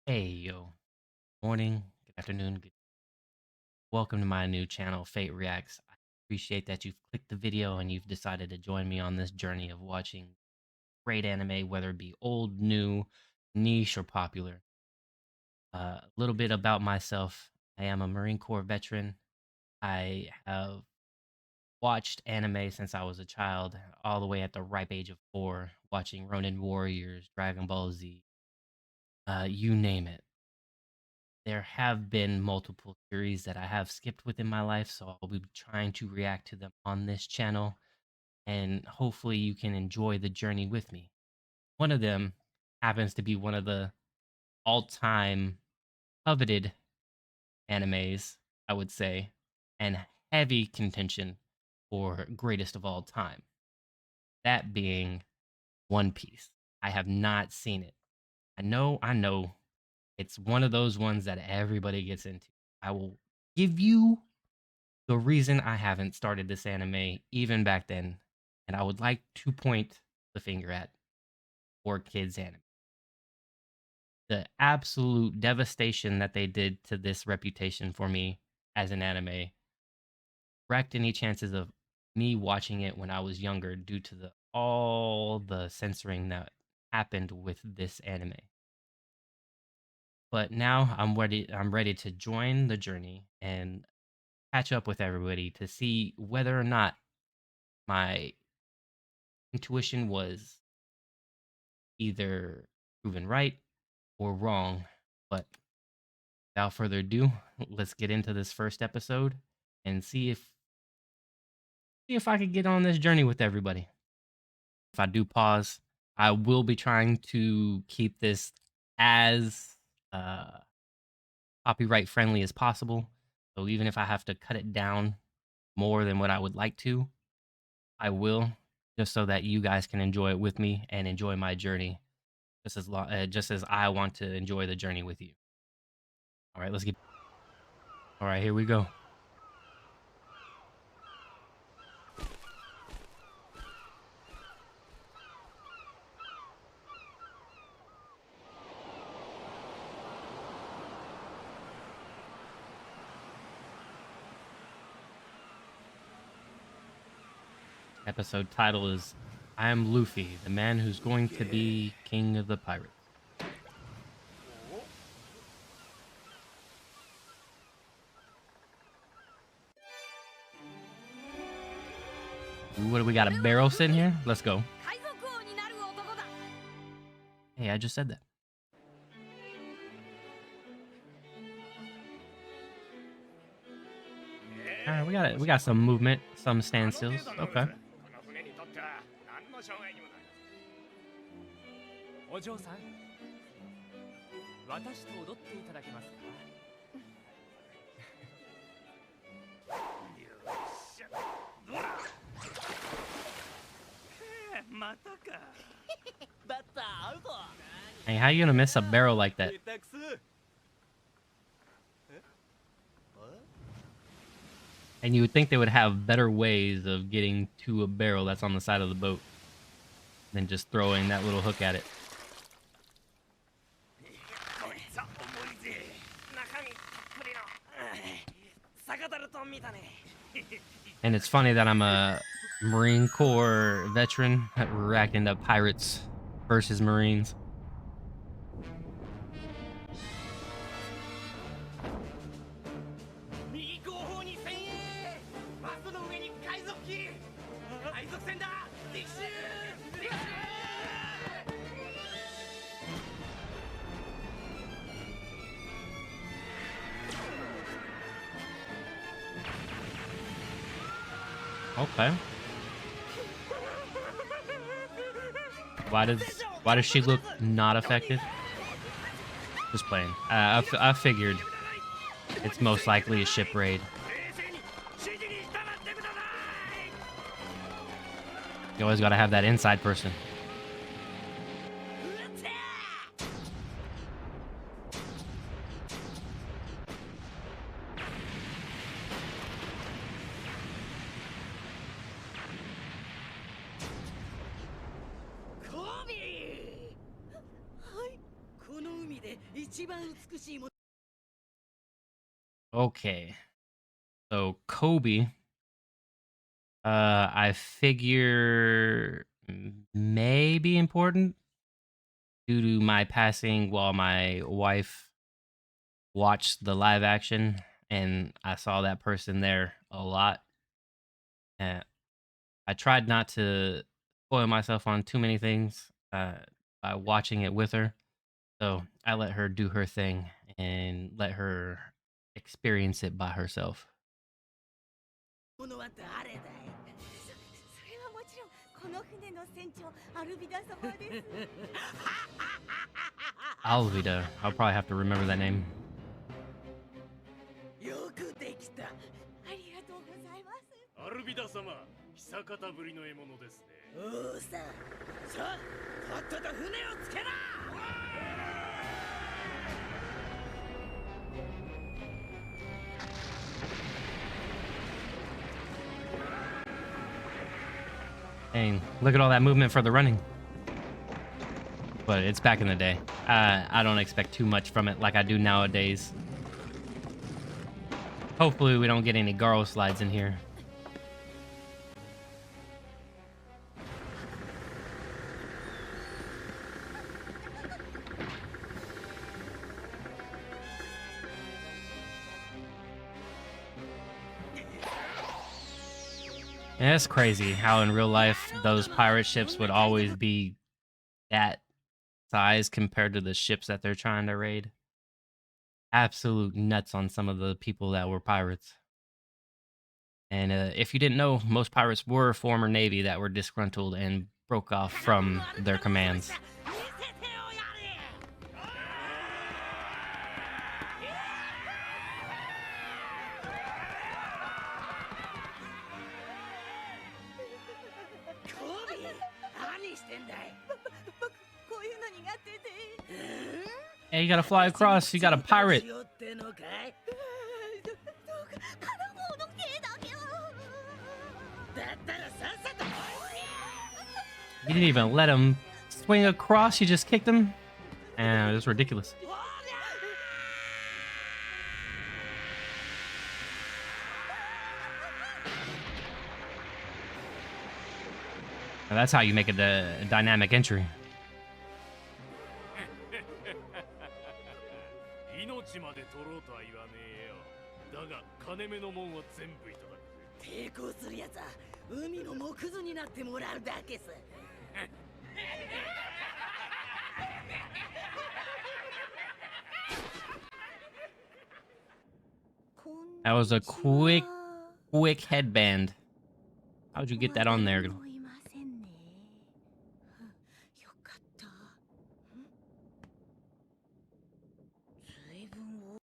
Hey, yo. Morning, good afternoon, good. Welcome to my new channel, Fate Reacts. I appreciate that you've clicked the video and you've decided to join me on this journey of watching great anime, whether it be old, new, niche, or popular. A little bit about myself. I am a Marine Corps veteran. I have watched anime since I was a child, all the way at the ripe age of 4, watching Ronin Warriors, Dragon Ball Z, you name it. There have been multiple series that I have skipped within my life, so I'll be trying to react to them on this channel, and hopefully you can enjoy the journey with me. One of them happens to be one of the all-time coveted animes, I would say, and heavy contention for greatest of all time. That being One Piece. I have not seen it. I know, it's one of those ones that everybody gets into. I will give you the reason I haven't started this anime even back then, and I would like to point the finger at 4Kids anime. The absolute devastation that they did to this reputation for me as an anime wrecked any chances of me watching it when I was younger due to all the censoring that happened with this anime. But now I'm ready to join the journey and catch up with everybody to see whether or not my intuition was either proven right or wrong. But without further ado, let's get into this first episode and see if I could get on this journey with everybody. If I do pause, I will be trying to keep this as uh, copyright friendly as possible. So even if I have to cut it down more than what I would like to, I will, just so that you guys can enjoy it with me and enjoy my journey just as I want to enjoy the journey with you. All right, let's get. All right, here we go. Episode title is I am Luffy, the man who's going to be king of the pirates. What do we got? A barrel sitting here? Let's go. Hey, I just said that. All right, we got it. We got some movement, some standstills. Okay. お嬢さん、私と踊っていただけますか？またか。だったらアウト。Hey, how you gonna miss a barrel like that? And you would think they would have better ways of getting to a barrel that's on the side of the boat than just throwing that little hook at it. And it's funny that I'm a Marine Corps veteran reacting to pirates versus Marines. Okay. Why does she look not affected? Just playing. I figured it's most likely a ship raid. You always got to have that inside person. 一番美しいもの。 Okay. So Kobe, I figure may be important due to my passing while my wife watched the live action, and I saw that person there a lot. And I tried not to spoil myself on too many things by watching it with her. So I let her do her thing and let her experience it by herself. ものは誰だい。それはもちろんこの船の船長アルビダ様です。 Alvida. I'll probably have to remember that name. よくできた。ありがとうございます。アルビダ様、久方ぶりの獲物ですね。おうさ。さあ、とっとと船をつけな。 Dang, look at all that movement for the running. But it's back in the day. I don't expect too much from it like I do nowadays. Hopefully we don't get any Garo slides in here. Yeah, it's crazy how in real life those pirate ships would always be that size compared to the ships that they're trying to raid. Absolute nuts on some of the people that were pirates. And if you didn't know, most pirates were former Navy that were disgruntled and broke off from their commands. Hey, you gotta fly across. You got a pirate. You didn't even let him swing across. You just kicked him. And it was ridiculous. Now that's how you make a dynamic entry. 命まで取ろうとは言わねえよ。だが金目のもんは全部いただく。抵抗するやつは海の木図になってもらうだけさ。 That was a quick headband. How'd you get that on there?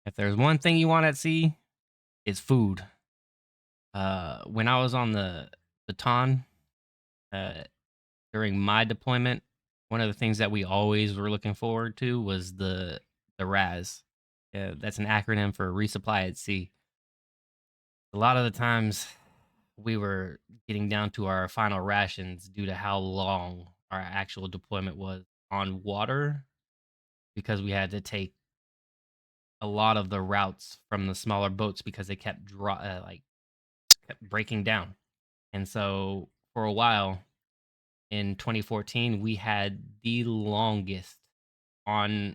If there's one thing you want at sea, it's food. When I was on the Baton, during my deployment, one of the things that we always were looking forward to was the RAS. That's an acronym for resupply at sea. A lot of the times we were getting down to our final rations due to how long our actual deployment was on water, because we had to take a lot of the routes from the smaller boats because they kept kept breaking down. And so for a while in 2014, we had the longest on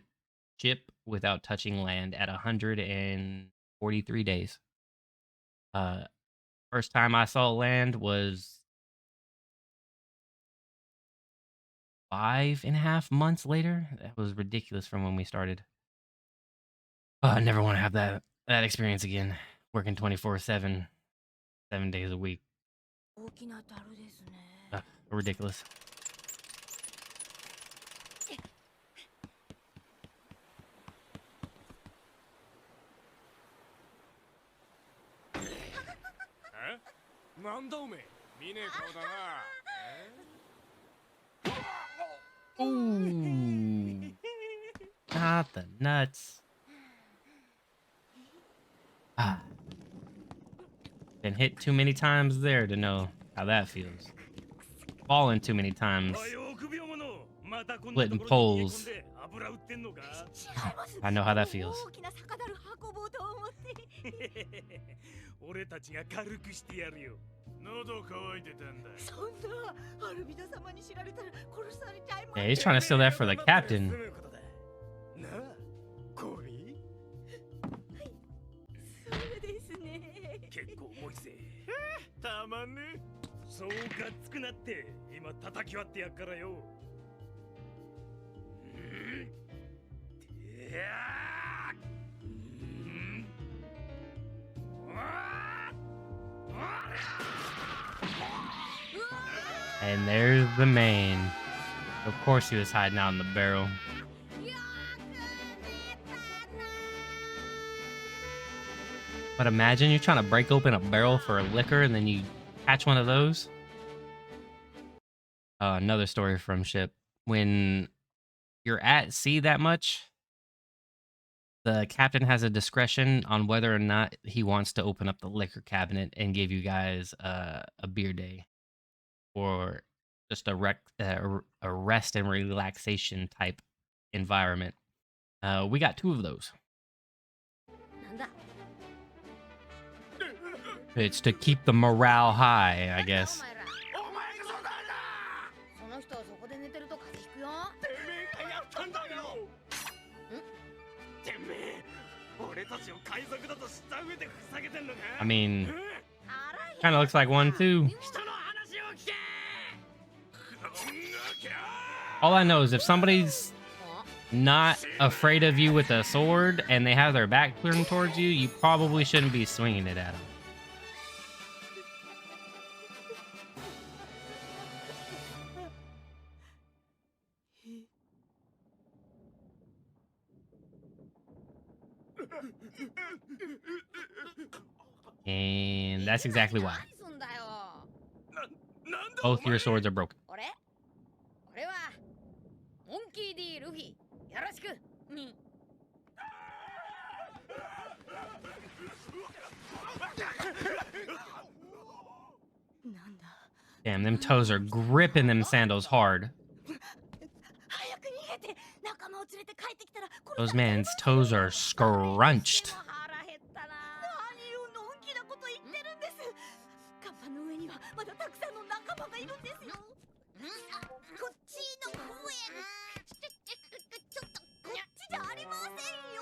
ship without touching land at 143 days. First time I saw land was 5.5 months later. That was ridiculous from when we started. I never want to have that experience again. Working 24/7, 7 days a week. Ridiculous. Ooh, not the nuts. Been hit too many times there to know how that feels. Fallen too many times. Splitting poles 油売ってんのか？違います。 I know how that feels. 大きな酒樽運ぼうと思って。俺たちが軽くしてやるよ。喉乾いてたんだ。そんなアルビダ様に知られたら殺されちゃいます。 Yeah, he's trying to steal that for the captain. なあ、コビそうですね。結構重いぜ。たまんね。そうがっつくなって今叩き割ってやっからよ。てやAnd there's the main. Of course, he was hiding out in the barrel. But imagine you're trying to break open a barrel for liquor and then you catch one of those. Another story from ship. When you're at sea that much, the captain has a discretion on whether or not he wants to open up the liquor cabinet and give you guys a beer day or just a rest and relaxation type environment. We got 2 of those. なんだ。 It's to keep the morale high, I guess. お前がそうだな。その人そこで寝てると風邪ひくよ。てめえがやったんだよ。てめえ、俺たちを海賊だと知った上でふざけてんのか。 I mean, あらや。 kind of looks like one too. 人の話を聞け。 All I know is if somebody's not afraid of you with a sword and they have their back turned towards you, you probably shouldn't be swinging it at them. And that's exactly why. 何すんだよ。 なんだ Both your swords are broken. 俺はモンキー D ルフィ。よろしく。に。 なんだ。 Damn, them toes are gripping them sandals hard. 早く逃げて。仲間を連れて帰ってきたら。 Those man's toes are scrunched. 腹減ったな。何をのんきなこと言ってるんです。カッパの上にはまだたくさんの仲間がいるんですよ。こっちの方へ。ちょっとこっちじゃありませんよ。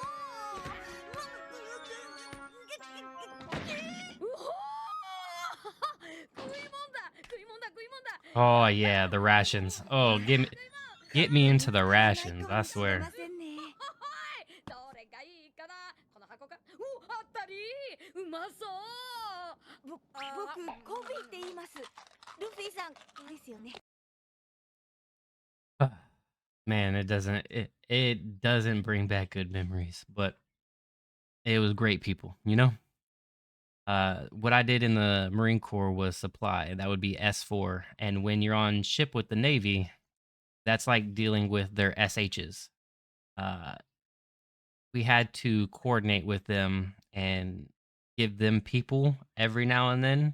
うほー。食いもんだ食いもんだ食いもんだ。 Oh yeah, the rations. Oh, get me into the rations, I swear. どれがいいかな。この箱か。お、あったり。うまそう。僕コビーって言います。ルフィさんですよね。 Man, it doesn't bring back good memories, but it was great people, you know? What I did in the Marine Corps was supply. That would be S4. And when you're on ship with the Navy, that's like dealing with their SHs. We had to coordinate with them and give them people every now and then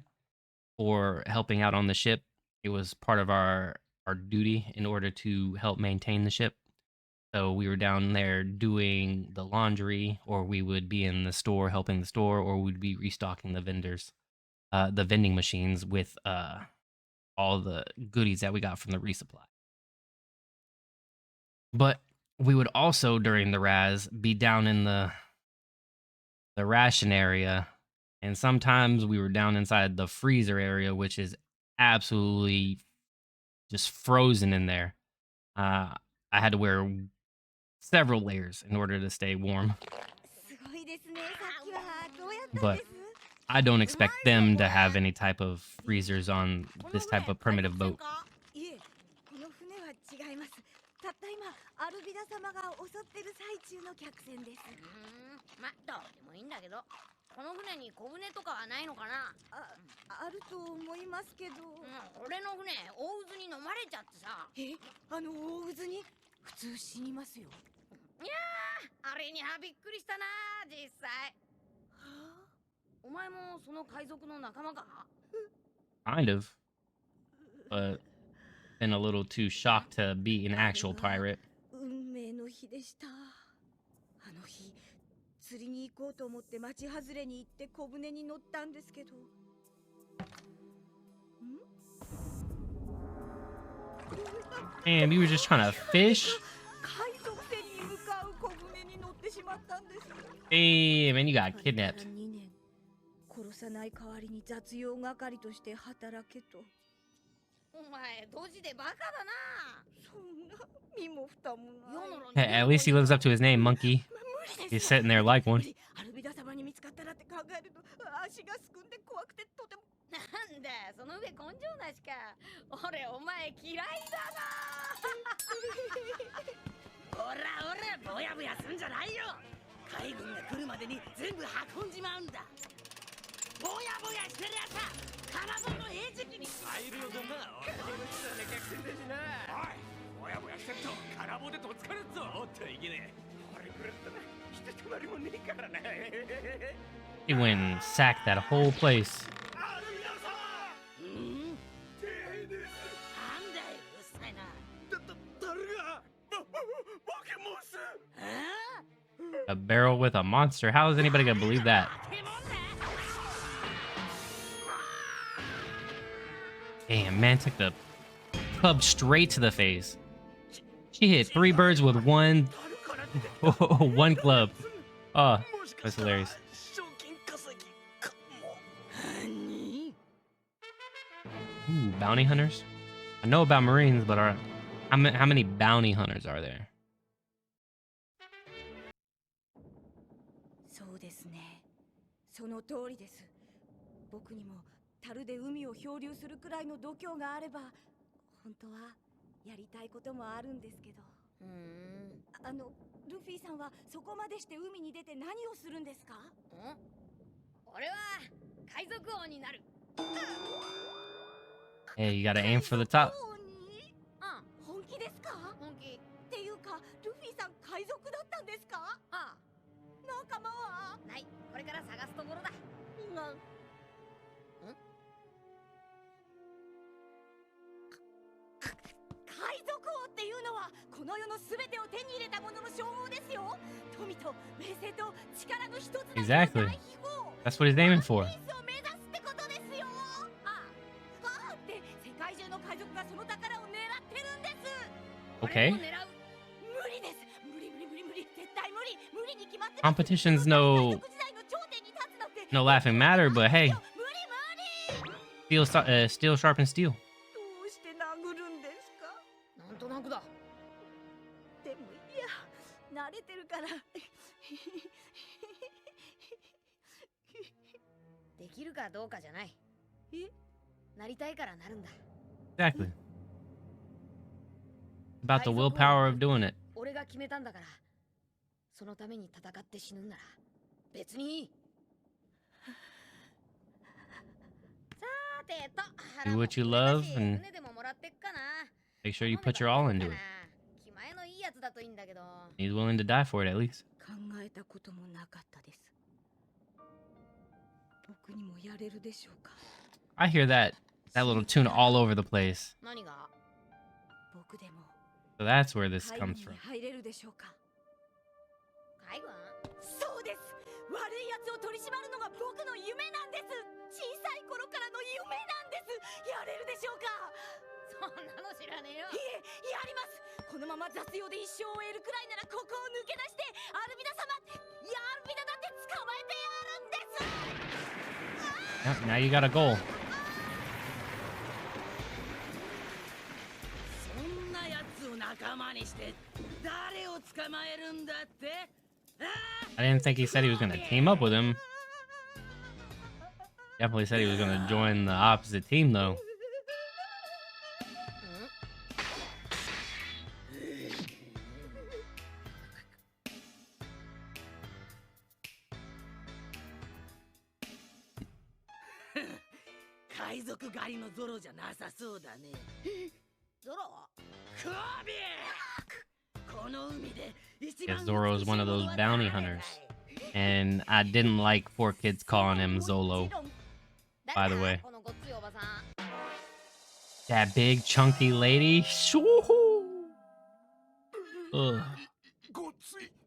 for helping out on the ship. It was part of our duty in order to help maintain the ship. So we were down there doing the laundry, or we would be in the store helping the store, or we'd be restocking the vending machines with all the goodies that we got from the resupply. But we would also during the RAS be down in the ration area, and sometimes we were down inside the freezer area, which is absolutely just frozen in there. I had to wear several layers in order to stay warm. But I don't expect them to have any type of freezers on this type of primitive boat. たった今アルビダ様が襲ってる最中の客船です。まあどうでもいいんだけど、この船に小舟とかはないのかな。あると思いますけど、俺の船大渦に飲まれちゃってさ。あの大渦に普通死にますよ。いやー、あれにはびっくりしたな実際。お前もその海賊の仲間か。 Kind of, but been a little too shocked to be an actual pirate. 運命の日日でした。あの日釣りに行こうと思って町外れに行って小舟に乗ったんですけど、Damn, you were just trying to fish? 海賊船に向かう小舟に乗ってしまったんです。 Damn, man, you got あれから kidnapped. 2年、殺さない代わりに雑用係として働けと。お前ドジでバカだな。そんな身も蓋もない。 Hey, at least he lives up to his name, Monkey. 無理です。 He's sitting there like one. アルビダ様に見つかったらって考えると足がすくんで怖くてとても。なんだその上根性なしか。俺お前嫌いだな。ほらほらぼやぼやすんじゃないよ。海軍が来るまでに全部運んじまうんだ。ぼやぼやしてるやつはカラボンの餌食に入るよだな。俺の人はね客船だしな。おい、ぼやぼやしてると空棒でとっつかれっぞ。おっといけねえ。俺くらったらひとたまりもねえからな。 He went and sacked that whole place. アルミナ様。うん手配です。なんだようるさいな。誰がボケモンス。A barrel with a monster. How is anybody gonna believe that? 化け物だ。 Damn, man took the club straight to the face. She hit 3 birds with one one club. Oh, that's hilarious. 賞金稼ぎかも。何？ Ooh, bounty hunters. I know about Marines, but how many bounty hunters are there? そうですね。その通りです。僕にも樽で海を漂流するくらいの度胸があれば、本当はやりたいこともあるんですけど。ルフィさんはそこまでして海に出て何をするんですか？俺は海賊王になる。 Hey, you gotta aim for the top. 本気ですか？本気。っていうか、ルフィさん海賊だったんですか？ああ。仲間は？ない。これから探すところだ。海賊王っていうのはこの世のすべてを手に入れた者の称号ですよ。富と名声と力の一つだけの Exactly. 大秘宝。 That's what he's aiming for. ピースを目指すってことですよ。ああって世界中の海賊がその宝を狙ってるんです。 Okay. 俺も狙う。無理です。無理絶対無理。無理に決まってます。 Competition's 海 no 賊時代の頂点に立つなんて no laughing matter, but hey, 無理。 steel sharpens steel. どうして殴るんですか？なんとなくだ。でもいや、慣れてるから。できるかどうかじゃない。え？なりたいからなるんだ。 Exactly. About the willpower of doing it. 俺が決めたんだから。そのために戦って死ぬんなら別にいい。さてと、 Do what you love and 船でももらってっかな。 make sure you put your all into it. 気前のいいやつだといいんだけど。 He's willing to die for it at least. 考えたこともなかったです。僕にもやれるでしょうか。 I hear that little tune all over the place. 何が？僕でも So that's where this 海軍 comes に from. 入れるでしょうか。海軍？そうです。悪いやつを取り締まるのが僕の夢なんです。小さい頃からの夢なんです。やれるでしょうか。そんなの知らねえよ。いえ、やります。このまま雑用で一生を終えるくらいならここを抜け出してアルビダ様、いやアルビダだって捕まえてやるんです。 Yep, now you got a goal. そんなやつを仲間にして誰を捕まえるんだって？ I didn't think he said he was gonna team up with him. Definitely said he was gonna join the opposite team though. Yes, Zoro is one of those bounty hunters. And I didn't like 4Kids calling him Zolo, by the way. That big chunky lady. Shoo-hoo. Ugh.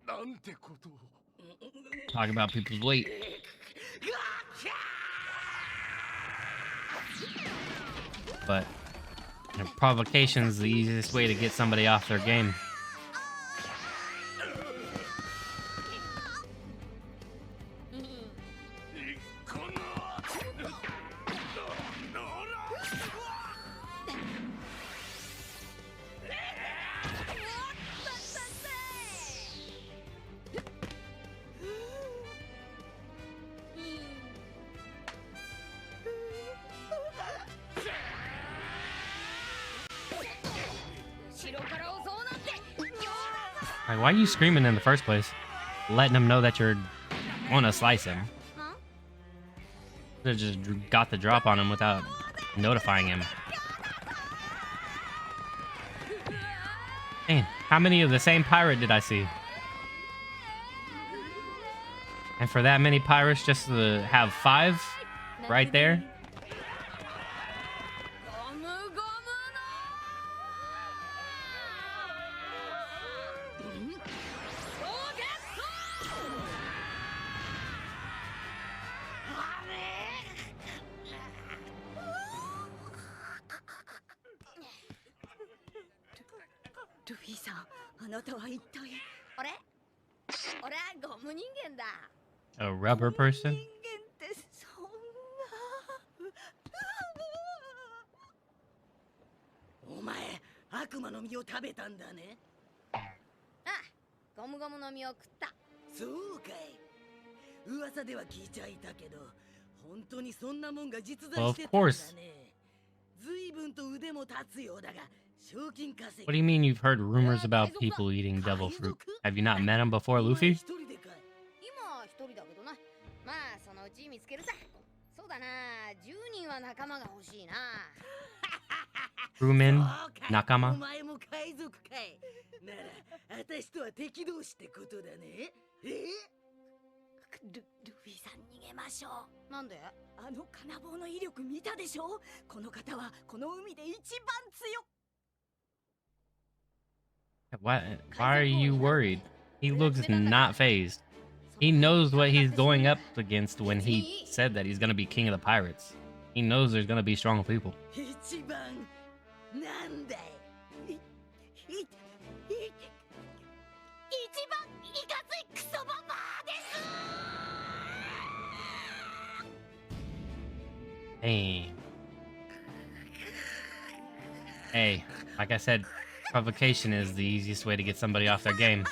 なんてことを。 Talk about people's weight. But provocation is the easiest way to get somebody off their game. Like, why are you screaming in the first place? Letting him know that you're want to slice him. They just got the drop on him without notifying him. Man, how many of the same pirate did I see? And for that many pirates just to have 5 right there? A rubber person? お前悪魔の実を食べたんだね。ああ、ゴムゴムの実を食った。そうかい。噂では聞いちゃいたけど、本当にそんなもんが実在してたんだね。随分と腕も立つようだが、賞金稼ぎ。 What do you mean you've heard rumors about people eating devil fruit? Have you not met him before, Luffy? 今一人だけどな。まあそのうち見つけるさ。そうだな、10人は仲間が欲しいな。Crewmen? Nakama? お前も海賊かい。なら私とは敵同士ってことだね。ルフィさん逃げましょう。なんで？あの金棒の威力見たでしょ。この方はこの海で一番強。 Why are you worried? He looks not phased. He knows what he's going up against when he said that he's going to be king of the pirates. He knows there's going to be strong people. 一番なんだい。一番いかついクソババアです。 Hey. Hey, like I said, provocation is the easiest way to get somebody off their game.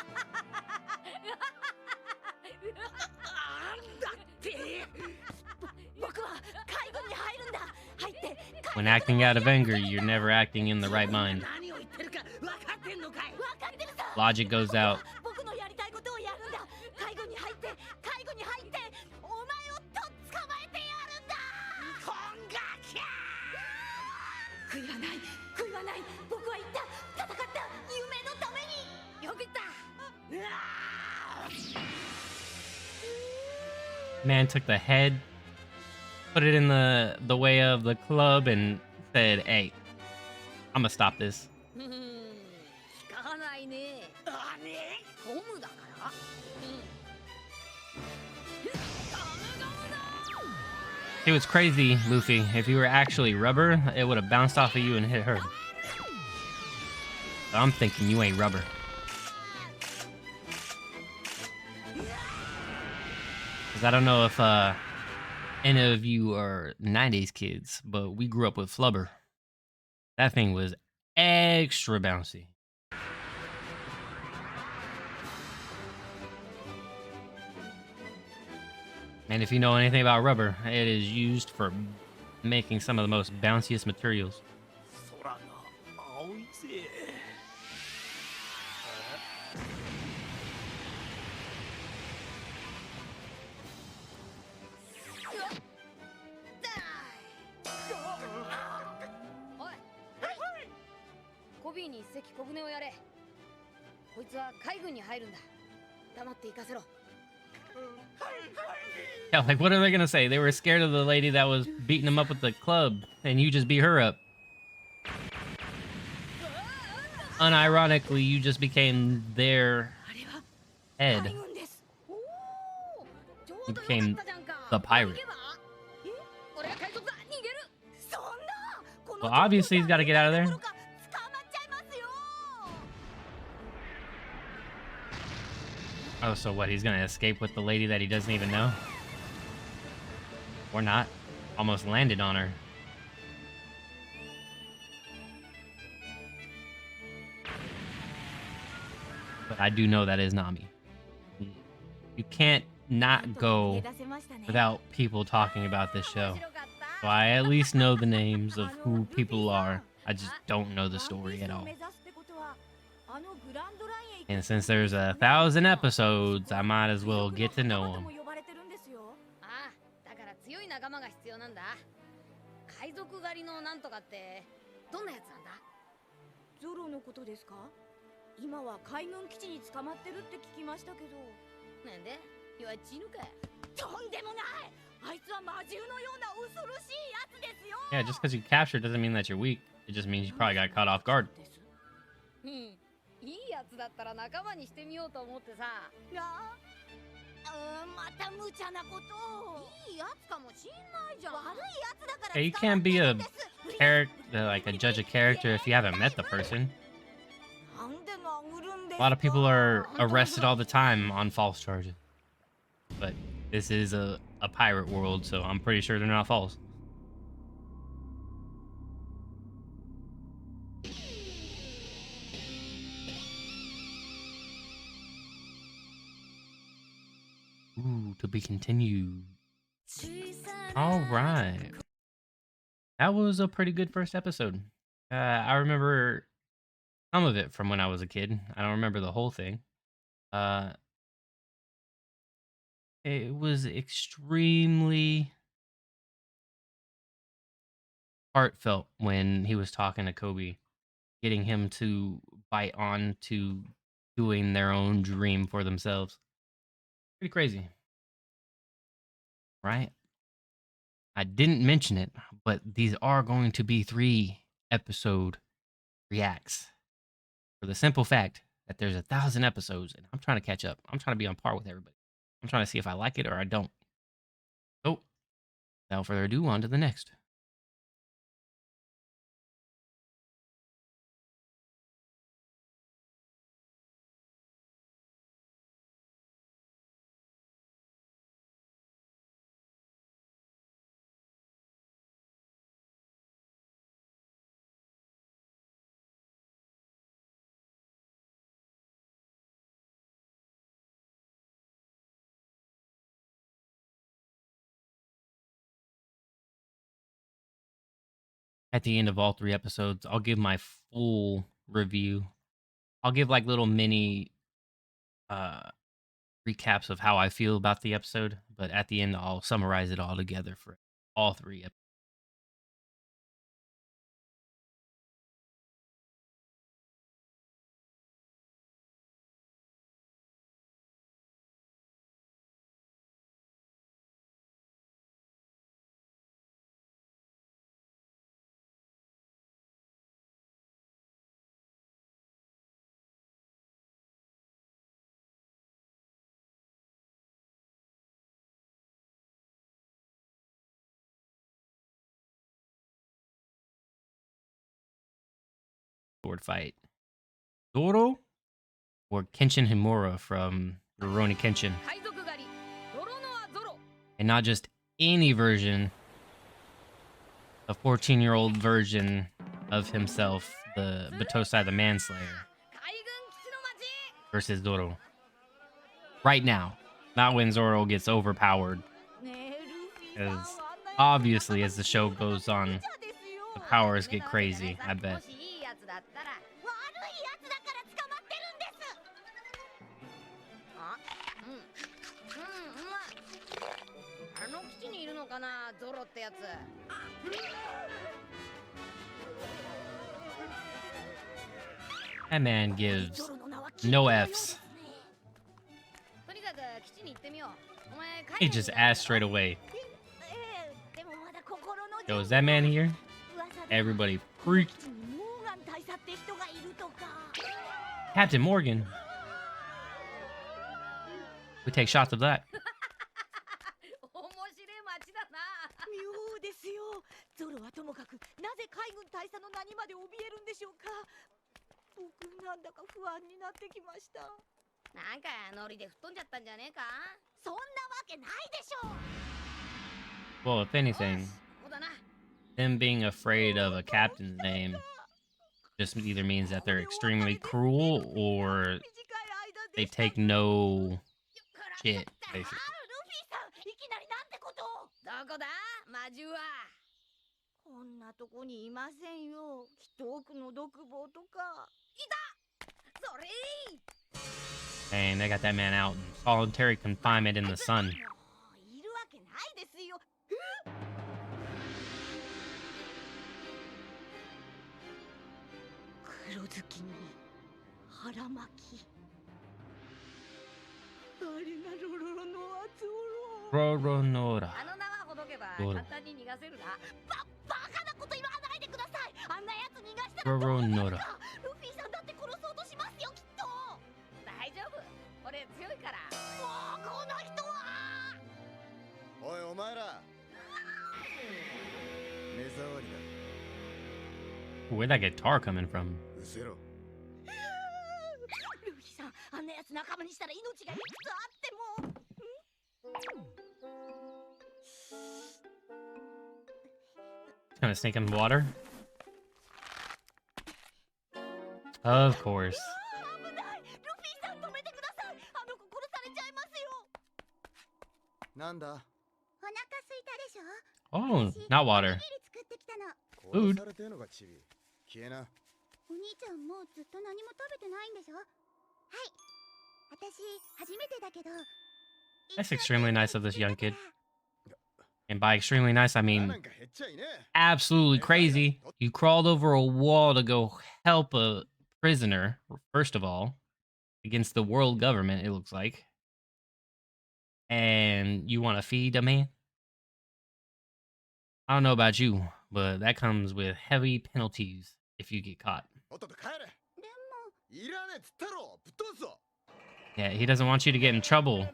When acting out of anger, you're never acting in the right mind. Logic goes out. Man took the head, put it in the way of the club, and said, "Hey, I'm gonna stop this." It was crazy, Luffy. If you were actually rubber, it would have bounced off of you and hit her. But I'm thinking you ain't rubber. Because I don't know if any of you are 90s kids, but we grew up with Flubber. That thing was extra bouncy. And if you know anything about rubber, it is used for making some of the most bounciest materials. Yeah, like what are they gonna say? They were scared of the lady that was beating them up with the club, and you just beat her up. Unironically, you just became their head, 海軍です。おお、ちょ he うどよかっ became たじゃんか。 the 行 pirate. けば？え、俺が海賊だ。逃げる。そんな、こ Well, の状況 obviously he's じゃ got to get out of ど there. ころか捕まっちゃいますよ。 Oh, so what? He's gonna escape with the lady that he doesn't even know? Or not? Almost landed on her. But I do know that is Nami. You can't not go without people talking about this show. So I at least know the names of who people are. I just don't know the story at all. And since there's 1,000 episodes, I might as well get to know them. ああ、だから強い仲間が必要なんだ。海賊狩りのなんとかってどんなやつなんだ？ゾロのことですか？今は海軍基地に捕まってるって聞きましたけど。なんで？弱っちいのか？とんでもない。あいつは魔獣のような恐ろしいやつですよ。 Yeah, just because you captured doesn't mean that you're weak. It just means you probably got caught off guard. うん、いいやつだったら仲間にしてみようと思ってさ。なあ、また無茶なことを。いいやつかもしんないじゃん。悪いやつだから。 Hey, you can't be a character, like a judge a character if you haven't met the person. A lot of people are arrested all the time on false charges. But this is a pirate world, so I'm pretty sure they're not false. Ooh, to be continued. All right. That was a pretty good first episode. I remember some of it from when I was a kid. I don't remember the whole thing. It was extremely heartfelt when he was talking to Kobe, getting him to bite on to doing their own dream for themselves. Pretty crazy, right? I didn't mention it, but these are going to be 3-episode reacts for the simple fact that there's 1,000 episodes and I'm trying to catch up. I'm trying to be on par with everybody. I'm trying to see if I like it or I don't. So, without further ado, on to the next. At the end of all 3 episodes, I'll give my full review. I'll give like little mini recaps of how I feel about the episode, but at the end I'll summarize it all together for all 3 episodes. Sword fight. Zoro or Kenshin Himura from Rurouni Kenshin. And not just any version, a 14-year-old version of himself, the Batosai the Manslayer, versus Zoro. Right now, not when Zoro gets overpowered. Because obviously, as the show goes on, the powers get crazy, I bet. That man gives no Fs. He just asked straight away. Yo, is that man here? Everybody freaked. Captain Morgan. We take shots of that. 面白い街だな。妙ですよ。ゾロはともかく、なぜ海軍大佐の名にまで怯えるんでしょうか。僕なんだか不安になってきました。なんかノリで吹っ飛んじゃったんじゃねえか。そんなわけないでしょ。Well, if anything, そうだな。 them being afraid of a captain's name just either means that they're extremely cruel or they take no shit, basically. ルフィさん、いきなりなんてことを。どこだ魔獣は。こんなとこにいませんよ。きっと奥の独房とか。それ。 And they got that man out in solitary confinement in the sun. もういるわけないですよ。黒ずきに腹巻き。あれがロロロの厚おろ。 Roronora. あの縄ほどけばどうだ簡単に逃がせるな。バカなこと言わないでください。あんなやつ逃がしたらロロノラルフィさんだって殺そうとしますよ、きっと。大丈夫。俺強いから。もうこの人は。おいお前ら目障り Where'd that guitar coming from? だうせろルフィさん、あんなやつ仲間にしたら命がいくつあっても。Gonna sneak in the water? Of course. 危ない。ルフィさん止めてください。あの子殺されちゃいますよ。なんだお腹空いたでしょ。 Oh, not water. 作ってきたの。殺されてんのかチビ消えなお兄ちゃんもうずっと何も食べてないんでしょ。はい。私初めてだけど。 That's extremely nice of this young kid. And by extremely nice, I な mean んか減っちゃいね absolutely crazy. You crawled over a wall to go help a prisoner, first of all, against the world government, it looks like. And you want to feed a man? I don't know about you, but that comes with heavy penalties if you get caught. おっとっと帰れでもいらねえっつったろぶっ飛ばすぞ Yeah, he doesn't want you to get in trouble.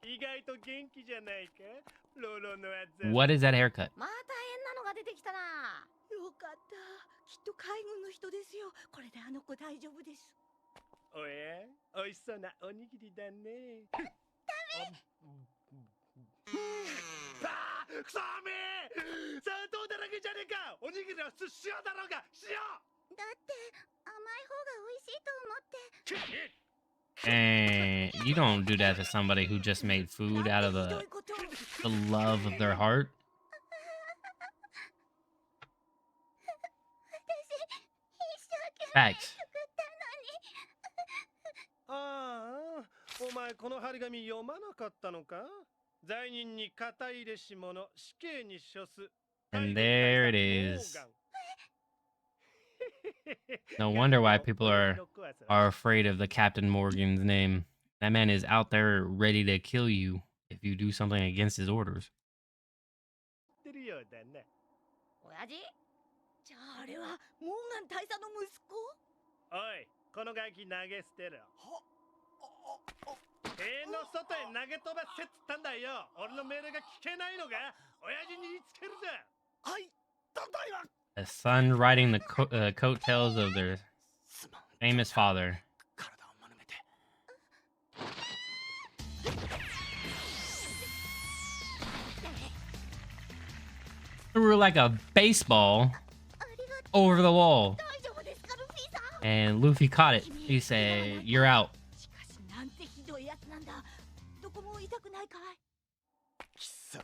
意外と元気じゃないかロロのあざ What is that haircut? また変なのが出てきたな。よかった。きっと海軍の人ですよ。これであの子大丈夫です。おやおいしそうなおにぎりだねダメバークソメ砂糖だらけじゃねえかおにぎりは普通塩だろうが塩だって甘い方が美味しいと思って。 And you don't do that to somebody who just made food out of なんてひど the いことを。 the love of their heart. 私一生懸命 Facts. 作ったのに。ああお前この張り紙読まなかったのか罪人に肩入れし者死刑に処す And there it is. No wonder why people are afraid of the Captain Morgan's name. That man is out there ready to kill you if you do something against his orders. 知ってるようだな親父。じゃああれはモーガン大佐の息子。おいこのガキ投げ捨てろ塀の外へ投げ飛ばせっつったんだよ俺の命令が聞けないのか親父に言いつけるぜはいただいま A son riding the coattails of their すまん famous father. 体を丸めて Threw like a baseball ありがとう。 over the wall. 大丈夫ですかルフィさん。 And Luffy caught it. He said, "You're out." しかしなんてひどいやつなんだ。どこも痛くないかい。貴様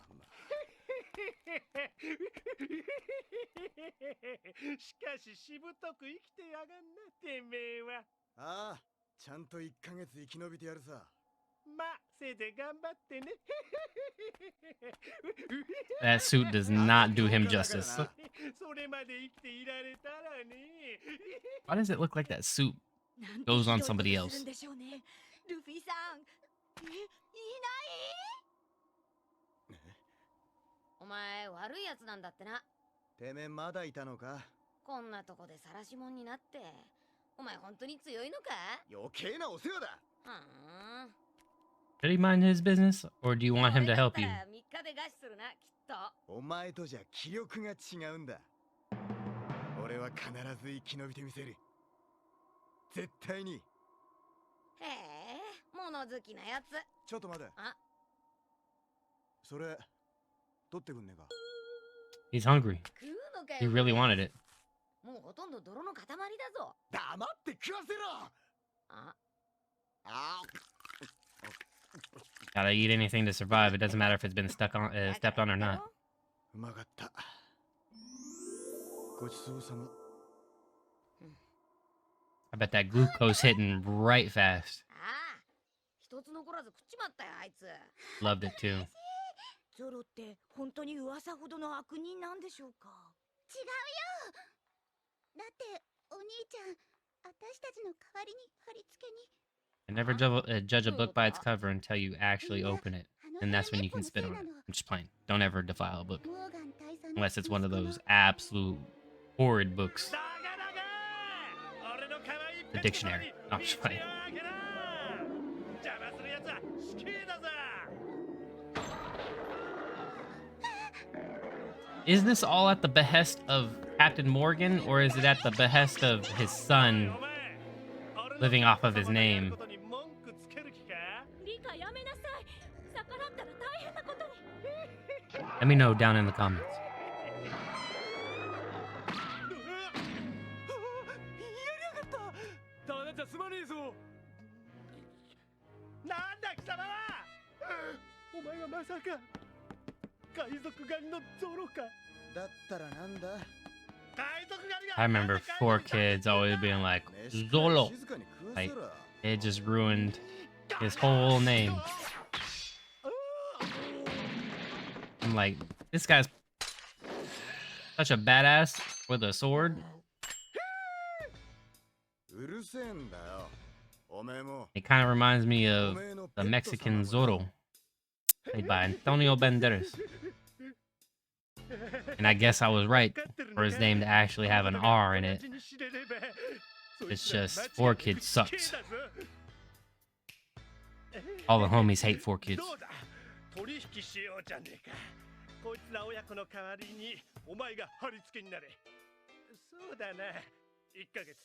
しかししぶとく生きてやがんなてめえはああちゃんと1ヶ月生き延びてやるさまあせいぜい頑張ってね That suit does not do him justice. それまで生きていられたらね Why does it look like that suit なんて goes on ひどい somebody ことす else? るんでしょうね。ルフィさん。いない。お前悪いやつなんだってな。てめえまだいたのかこんなとこで晒し者になって。お前本当に強いのか？余計なお世話だ。ふーん。 Should he mind his business, or do you want him to help you? 3日で餓死するな、きっと。お前とじゃ気力が違うんだ。俺は必ず生き延びてみせる。絶対に。へえ、物好きなやつ。ちょっと待て。あ、それ取ってくんねえか。 He's hungry. 食うのかよ。 He really wanted it. もうほとんど泥の塊だぞ。黙って食わせろ。あ、あ Gotta eat anything to survive. It doesn't matter if it's been stepped on or not. うまかった。ごちそうさま。 I bet that glucose hitting right fast. ああ、一つ残らず食っちまったよ、あいつ。 Loved it too. ゾロって本当に噂ほどの悪人なんでしょうか？違うよ。だってお兄ちゃん、私たちの代わりに貼り付けに。 I never judge a book by its cover until you actually open it. And that's when you can spit on it. I'm just playing. Don't ever defile a book. Unless it's one of those absolute horrid books. The dictionary. No, I'm just playing. Is this all at the behest of Captain Morgan, or is it at the behest of his son living off of his name? Let me know down in the comments. すまねえぞ。なんだ貴様は。お前はまさか海賊狩りのゾロか。だったらなんだ。 I remember 4 kids always being like, Zolo. Like, it just ruined his whole name. I'm like, this guy's such a badass with a sword. うるせえんだよ。おめえも。 It kind of reminds me of the Mexican Zorro, played by Antonio Banderas. And I guess I was right for his name to actually have an R in it. It's just 4 Kids sucks. All the homies hate 4 Kids. 取引しようじゃねえか。こいつら親子の代わりにお前が貼り付けになれ。そうだな。1ヶ月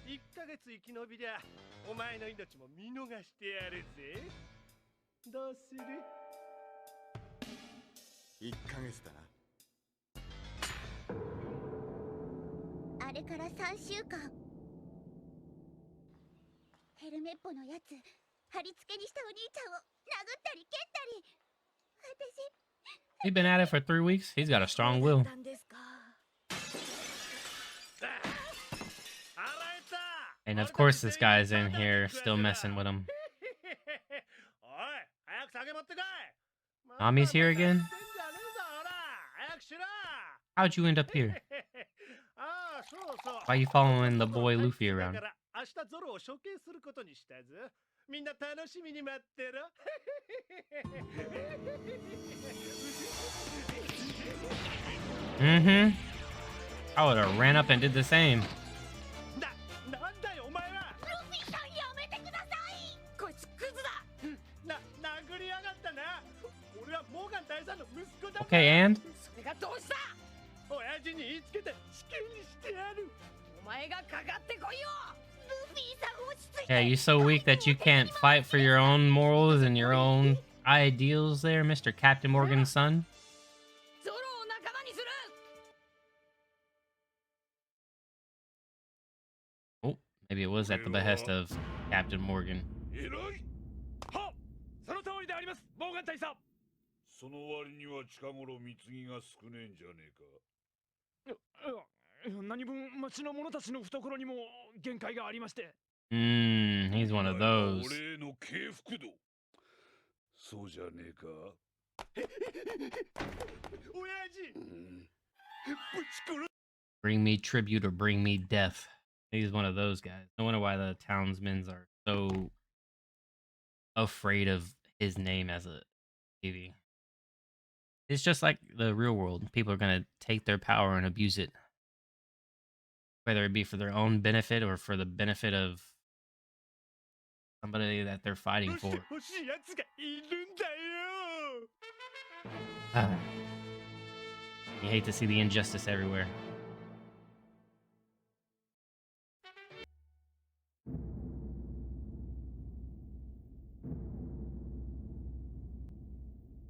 生き延びりゃお前の命も見逃してやるぜ。どうする？1ヶ月だな。あれから3週間。ヘルメッポのやつ、貼り付けにしたお兄ちゃんを殴ったり蹴ったり。He's been at it for 3 weeks. He's got a strong will. And of course this guy's in here still messing with him. Nami's here again? How'd you end up here? Why are you following the boy Luffy around? Mm-hmm. I would have ran up and did the same. Okay, and? Yeah, you're so weak that you can't fight for your own morals and your own ideals there, Mr. Captain Morgan's son. Oh, maybe it was at the behest of Captain Morgan. その割には近頃貢ぎが少ねえんじゃねえか。何分町の者たちの懐にも限界がありまして。He's one of those. 俺の敬服度。そうじゃねえか。親父。ぶち殺 Bring me tribute or bring me death. He's one of those guys. No wonder why the townsmen are so afraid of his name as a TV. It's just like the real world. People are going to take their power and abuse it. whether it be for their own benefit or for the benefit of somebody that they're fighting して for. ほしいやつがいるんだよ。 Ah. You hate to see the injustice everywhere.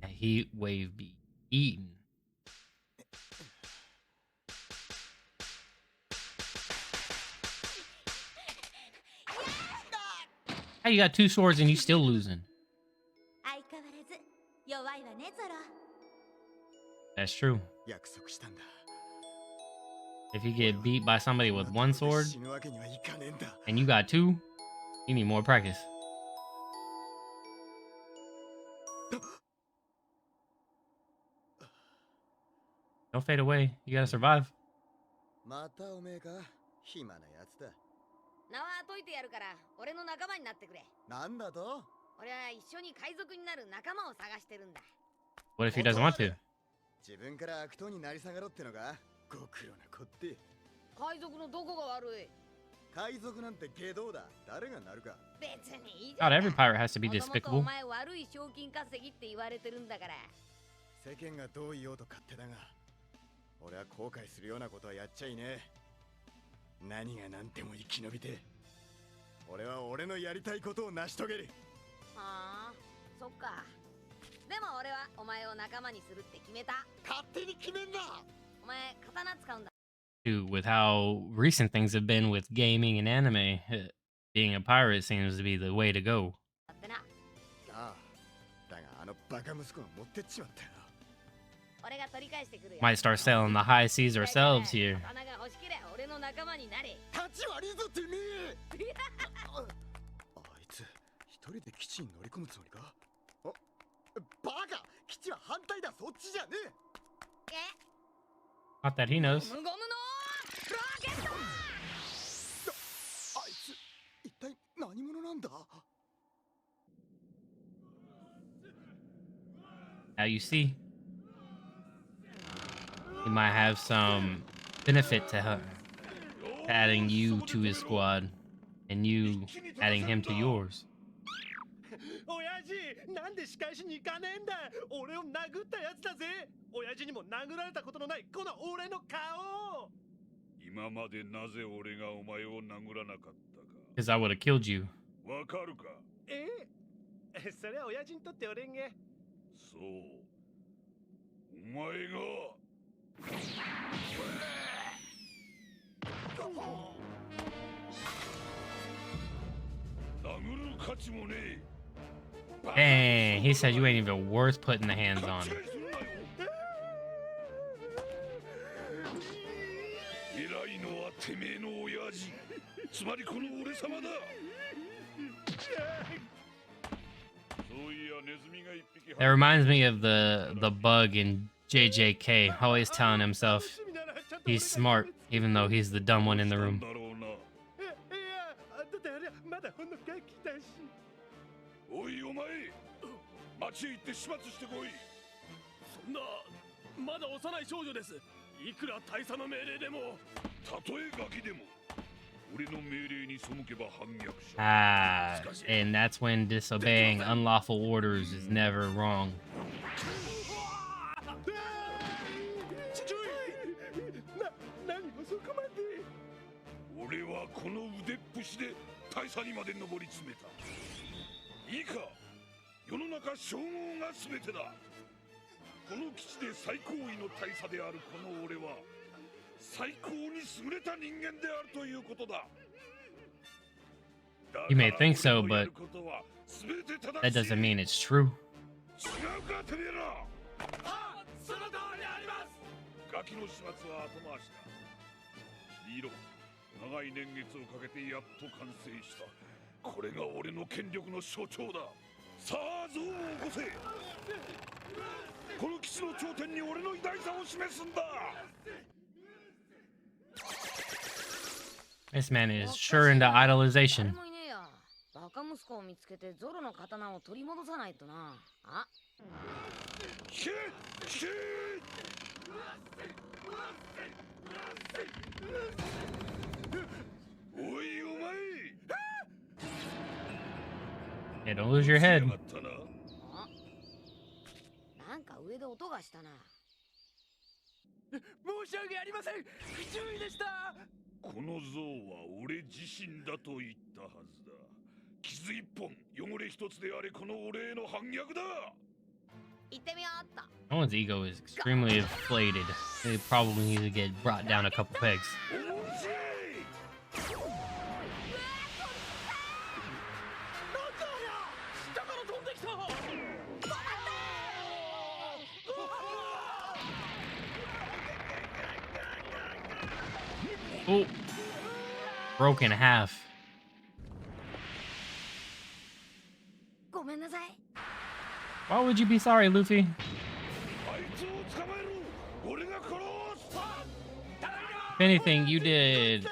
A heat wave be eaten. How you got 2 swords and you still losing? 相変わらず弱いわねゾロ。 That's true. 約束したんだ。 If you get beat by somebody with 1 sword 死ぬわけにはいかねえんだ。 and you got 2, you need more practice. Don't fade away. You gotta survive. またおめえか、暇なやつだ。名は解いてやるから俺の仲間になってくれ。なんだと？俺は一緒に海賊になる仲間を探してるんだ。 What if he doesn't want to? 自分から悪党になり下がろうってのか？ご苦労なこって。海賊のどこが悪い？海賊なんて下道だ。誰がなるか。別にいいじゃ Not ん every pirate has to be もともとお despicable. 前悪い賞金稼ぎって言われてるんだから。世間がどう言おうと勝手だが、俺は後悔するようなことはやっちゃいねえ。何が何でも生き延びて、俺は俺のやりたいことを成し遂げる。はあ、そっか。でも俺はお前を仲間にするって決めた。勝手に決めんな。お前刀使うんだ。 Too, with how recent things have been with gaming and anime, being a pirate seems to be the way to go. だってな。ああ、だがあのバカ息子が持ってっちまったよ。俺が取り返してくるよ。 Might start sailing the high seas ourselves here. 刀が欲しければ俺の仲間になれ。立ち悪いぞてめえ。あいつ一人で基地に乗り込むつもりか？あ、バカ！基地は反対だ。そっちじゃねえ。 Not that he knows. 無ゴムのロケット。あいつ一体何者なんだ？ Now you see, he might have some benefit to her, adding you to his squad, and you adding him to yours. 親父、なんで仕返しに行かねえんだ。俺を殴ったやつだぜ。親父にも殴られたことのないこの俺の顔。今までなぜ俺がお前を殴らなかったか Because I would have killed you. わかるか？それは親父にとって俺が。そう。お前が。殴る価値もねえ。 Dang, he said you ain't even worth putting the hands on. 偉いのはてめえの親父。つまりこの俺様だ。そういやネズミが一匹。 That reminds me of the bug in JJK, always telling himself he's smart, even though he's the dumb one in the room. だってあれまだほんのガキだし。おいお前、町へ行って始末してこい。そんな、まだ幼い少女です。いくら大佐の命令でも。たとえガキでも、俺の命令に背けば反逆者。 Ah, and that's when disobeying unlawful orders is never wrong. 何もそこまで。俺はこの腕っぷしで大佐にまで上り詰めた。いいか、世の中称号が全てだ。この基地で最高位の大佐であるこの俺は最高に優れた人間であるということだ。 You may think so, but だから俺のやることは全て正しい。 that doesn't mean it's true. 違うかてめえら。その通りあります。ガキの始末は後回しだ。見ろ、長い年月をかけてやっと完成した。これが俺の権力の象徴だ。さあ像を起こせ。この基地の頂点に俺の偉大さを示すんだ。 This man is sure into idolization. 誰もいねえや。バカ息子を見つけてゾロの刀を取り戻さないとな。あ、引け引け。おいお前 Yeah, don't lose your head. やったな。なんか上で音がしたな。申し訳ありません。不注意でした。この像は俺自身だと言ったはずだ。傷一本、汚れ一つであれこの俺への反逆だ。行ってみようっと。 No one's ego is extremely inflated. They probably need to get brought down a couple pegs. おうしい。下から飛んできた。 Oh, broken in half. ごめんなさい。 Why would you be sorry, Luffy? あいつを捕まえろ。俺が殺す。 If anything, you did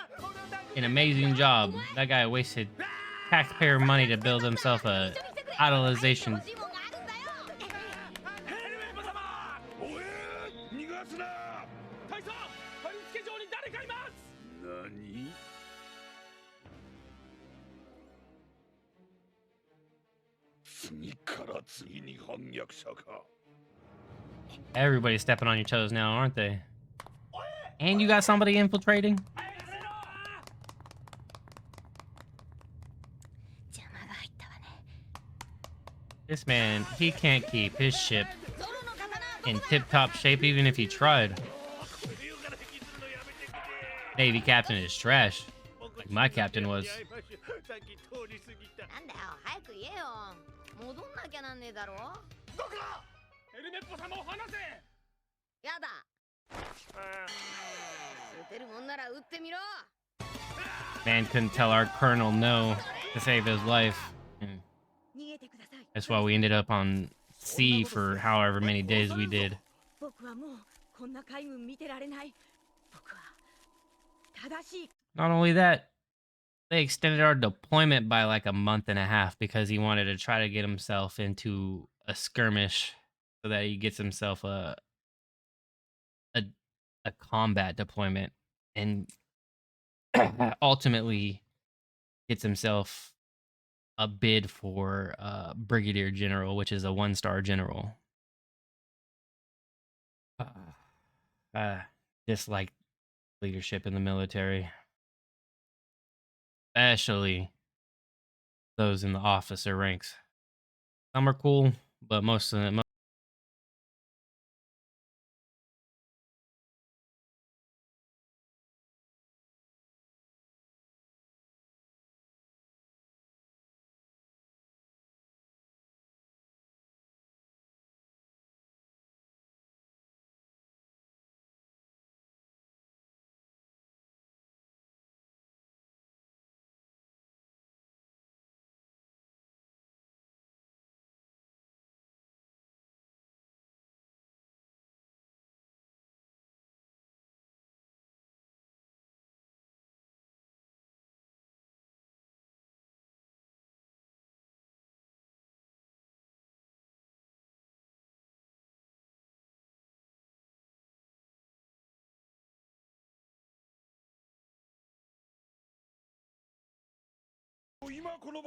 an amazing job. That guy wasted taxpayer money to build himself a idolization. おい、逃がすな。大佐、貼り付け場に誰かいます。何？ 次から次に反逆者か。 Everybody's stepping on your toes now, aren't they? And you got somebody infiltrating? 邪魔が入ったわね。 This man, he can't keep his ship in tip-top shape even if he tried. Navy captain is trash. Like my captain was. なんだよ、早く言えよ。戻んなきゃなんねえだろ。どこだ。エルメッポ様を離せ。やだ。撃てるもんなら撃ってみろ。 Man couldn't tell our colonel no to save his life. And 逃げてください。 that's why we ended up on sea for however many days we did. 僕はもうこんな海軍見てられない。僕は正しい。 Not only that, they extended our deployment by like a month and a half because he wanted to try to get himself into a skirmish so that he gets himself a combat deployment and ultimately gets himself a bid for brigadier general, which is a 1-star general. Dislike leadership in the military, especially those in the officer ranks. Some are cool, but most of them.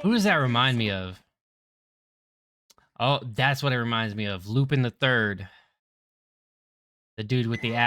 Who does that remind me of? Oh, that's what it reminds me of. Lupin the Third. The dude with the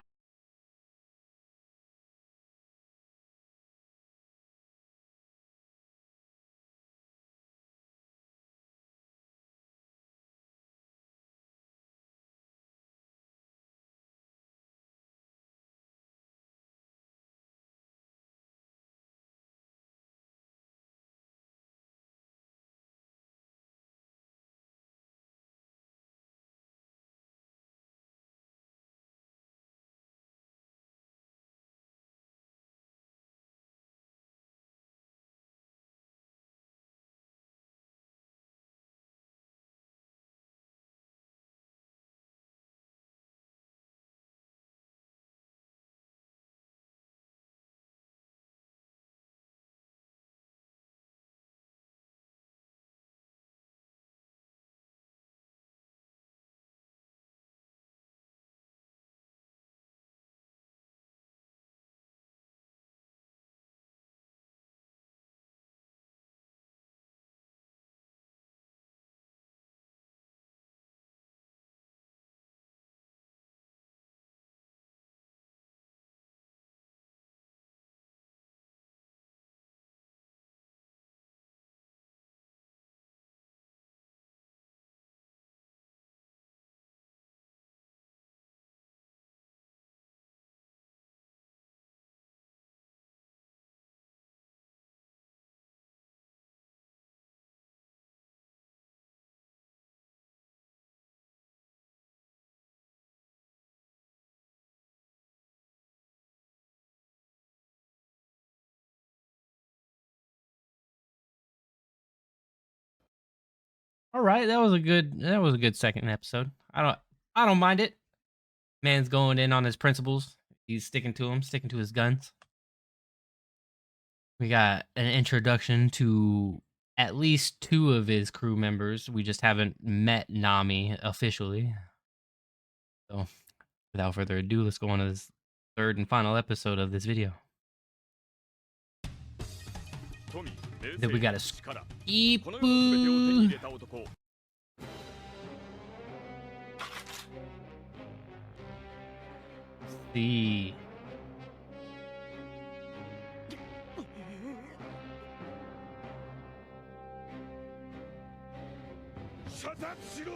All right, that was a good second episode. I don't mind it. Man's going in on his principles. He's sticking to them, sticking to his guns. We got an introduction to at least 2 of his crew members. We just haven't met Nami officially. So, without further ado, let's go on to this third and final episode of this video. Then we got a Ippu. See. 射殺しろ。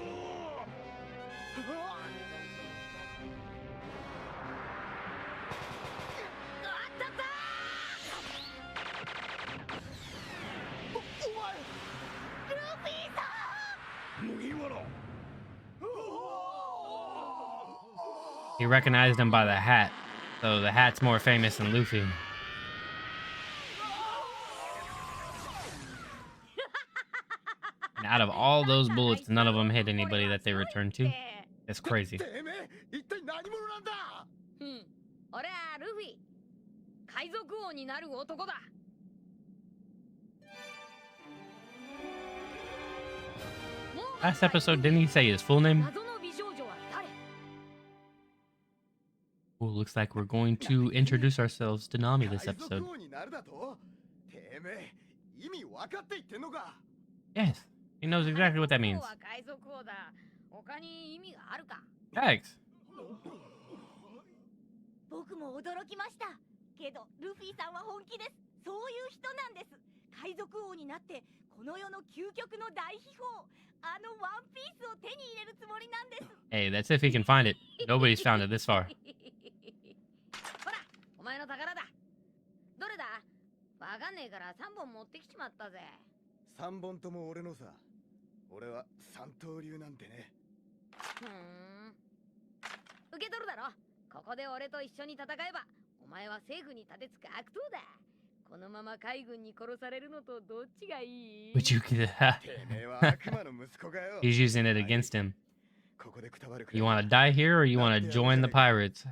He recognized him by the hat, so the hat's more famous than Luffy. And out of all those bullets, none of them hit anybody that they returned to. That's crazy. 俺はルフィ、海賊王になる男だ。Last episode, didn't he say his full name? Well, looks like we're going to introduce ourselves to Nami this episode. Yes, he knows exactly what that means. Thanks. 僕も驚きました。けどルフィさんは本気です。そういう人なんです。海賊王になってこの世の究極の大秘宝、あのワンピースを手に入れるつもりなんです。Hey, that's if he can find it. Nobody's found it this far. ほら、お前の宝だ。どれだ？わかんねえから3本持ってきちまったぜ。3本とも俺のさ。俺は三刀流なんてね。受け取るだろ。ここで俺と一緒に戦えば、お前は政府に立てつく悪党だ。このまま海軍に殺されるのとどっちがいい？ Would you He's using it against him. You want to die here or you want to join the pirates?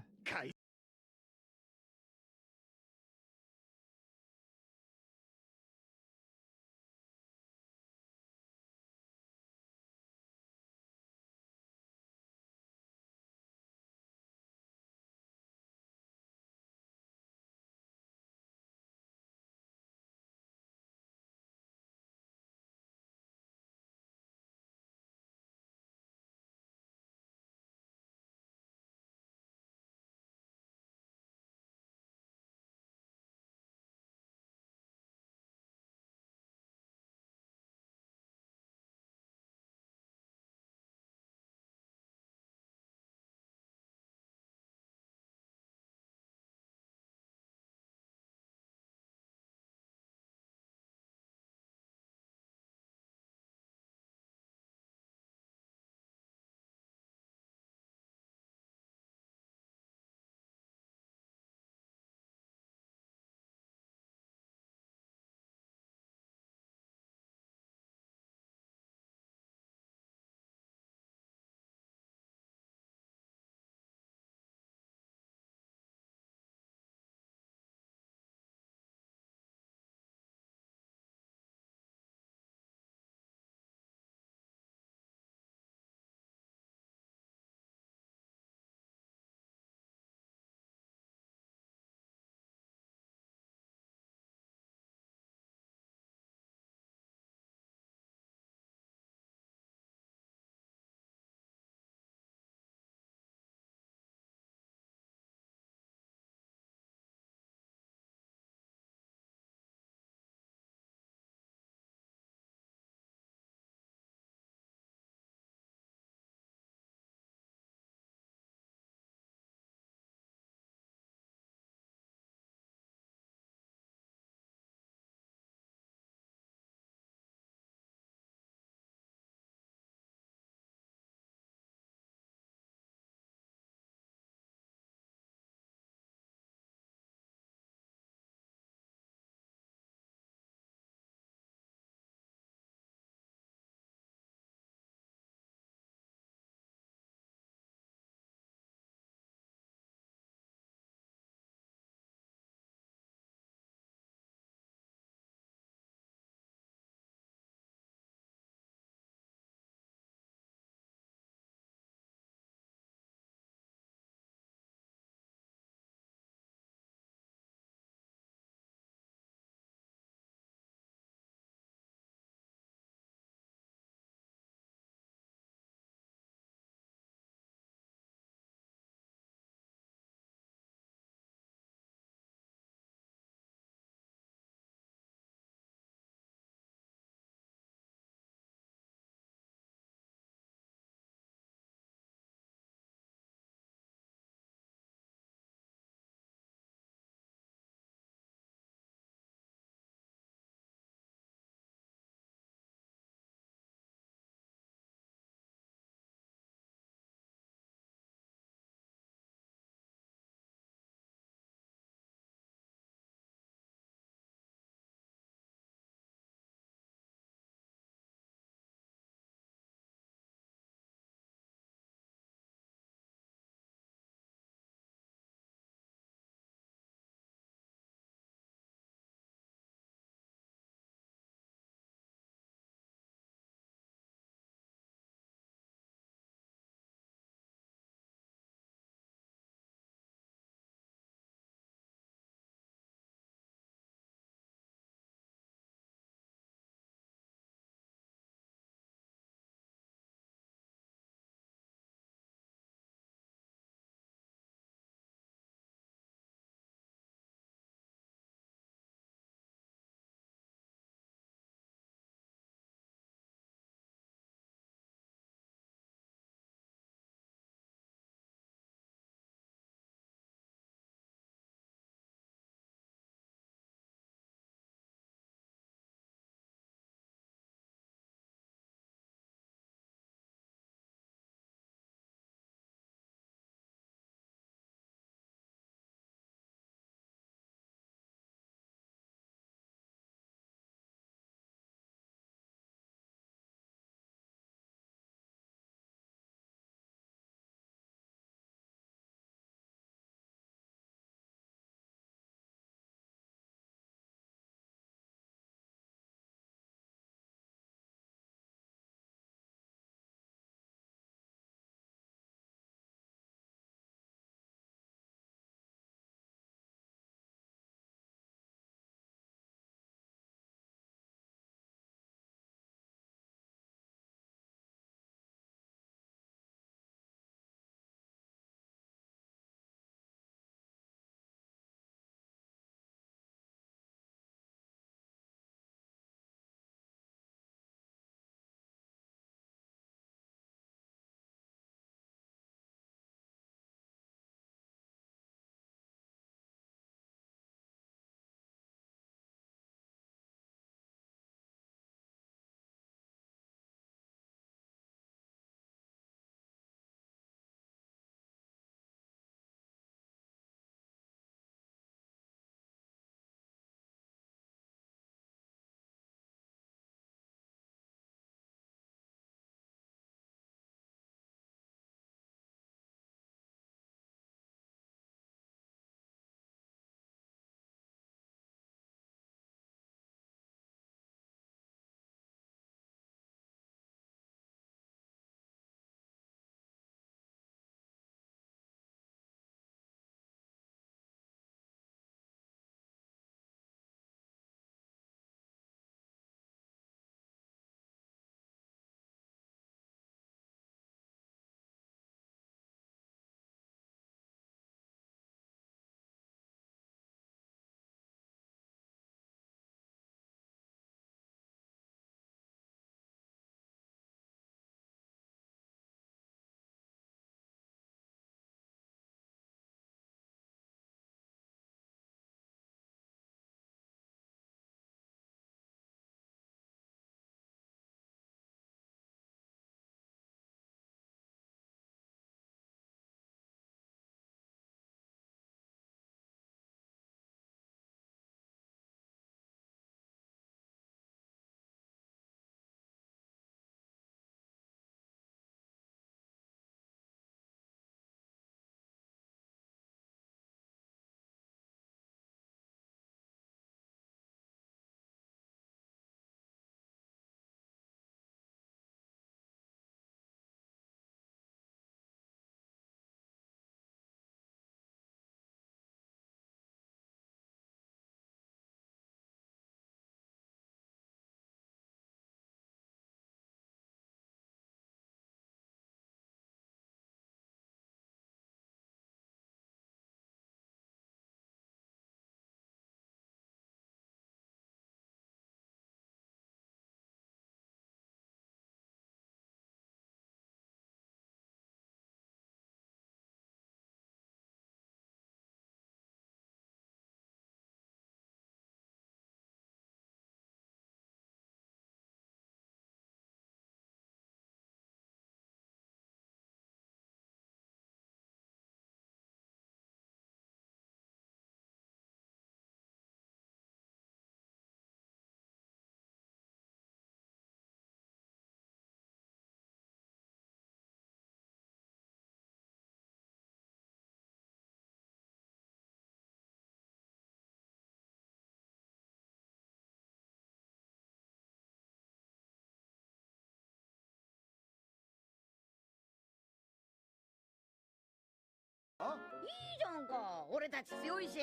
んか。俺たち強いし。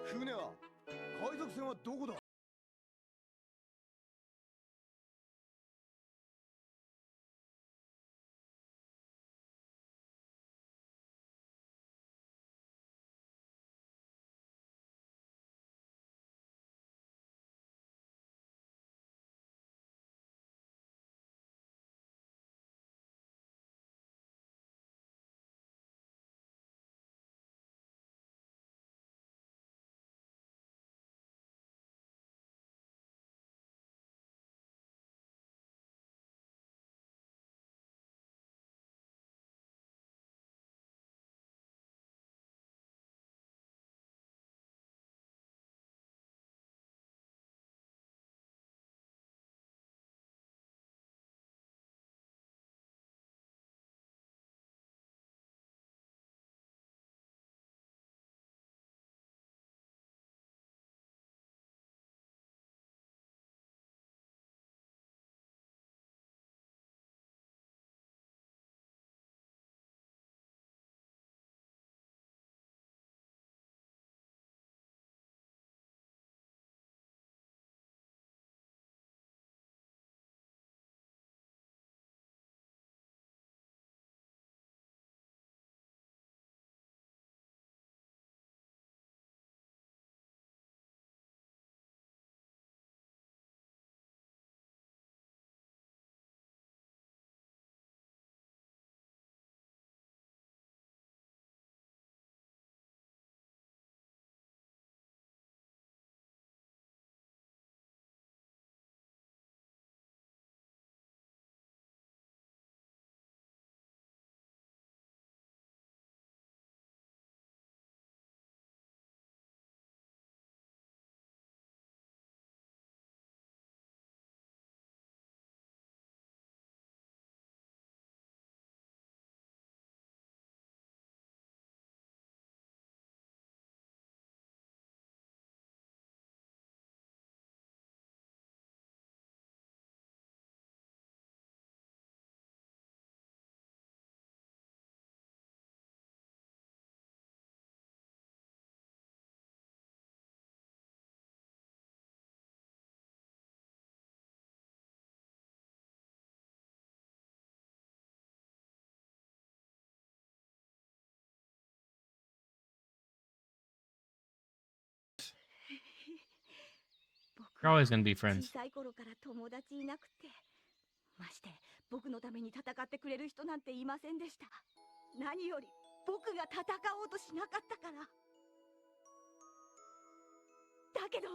船は海賊船はどこだ？You're always gonna be friends. 小さい頃から友達いなくて、まして僕のために戦ってくれる人なんていませんでした。何より僕が戦おうとしなかったから。だけどあ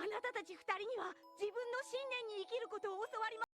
なたたち二人には自分の信念に生きることを教わりました。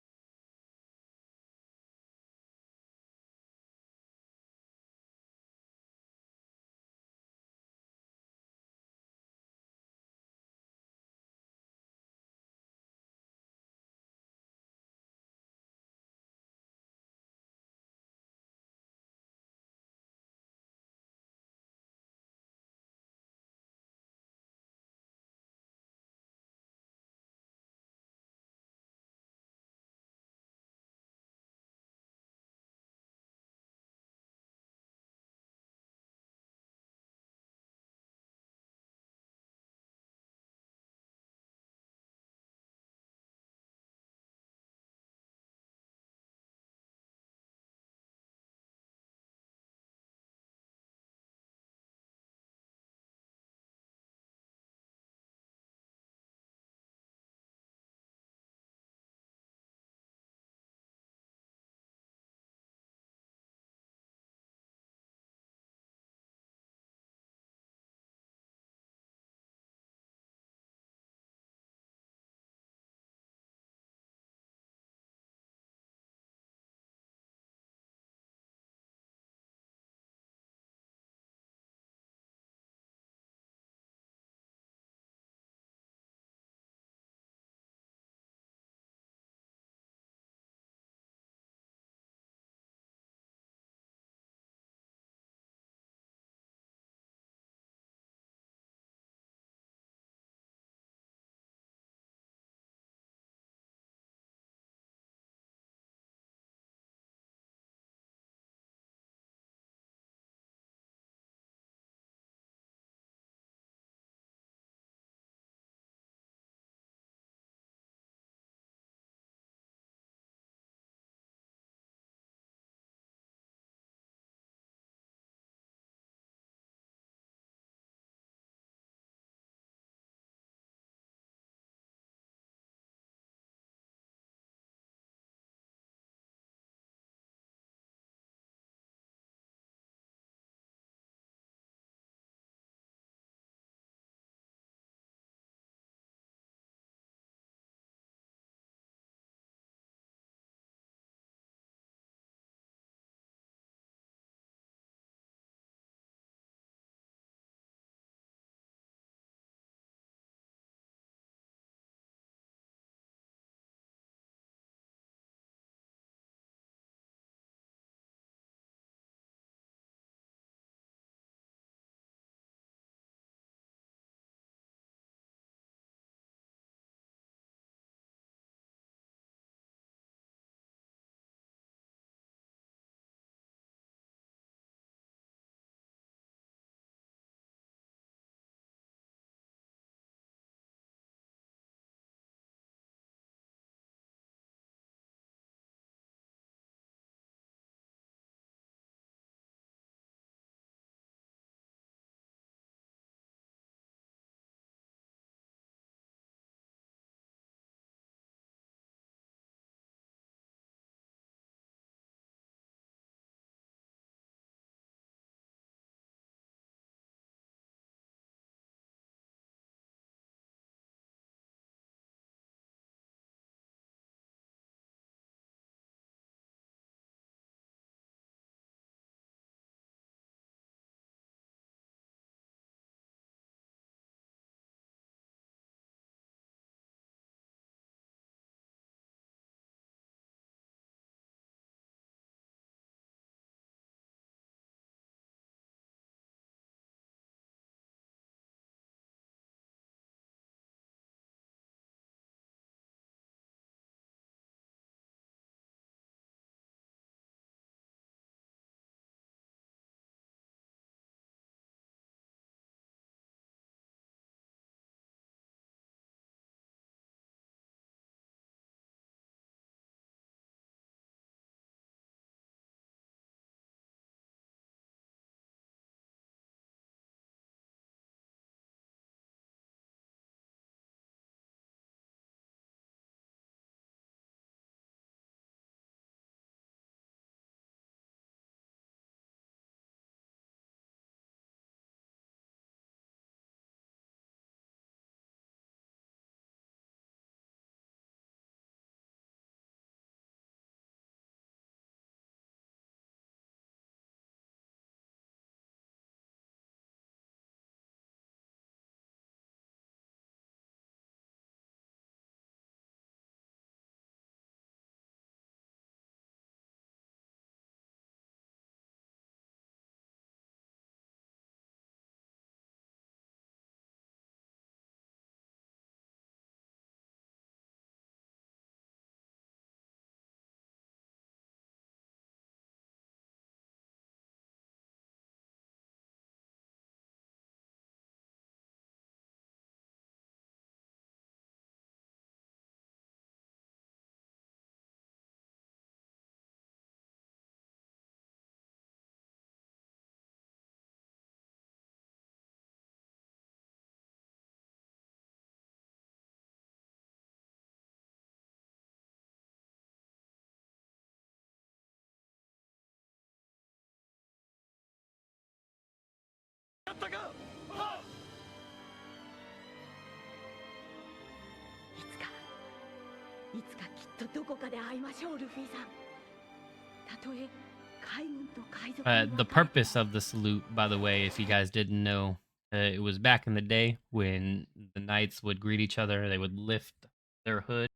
やったか。いつかきっとどこかで会いましょう、ルフィさん。たとえ海軍と海賊に The 分かれても purpose of the salute, by the way, if you guys didn't know, it was back in the day when the knights would greet each other. They would lift their hood.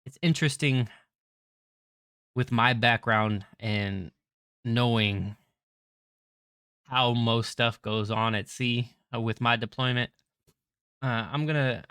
It's interesting with my background and knowing how most stuff goes on at sea with my deployment. I'm gonna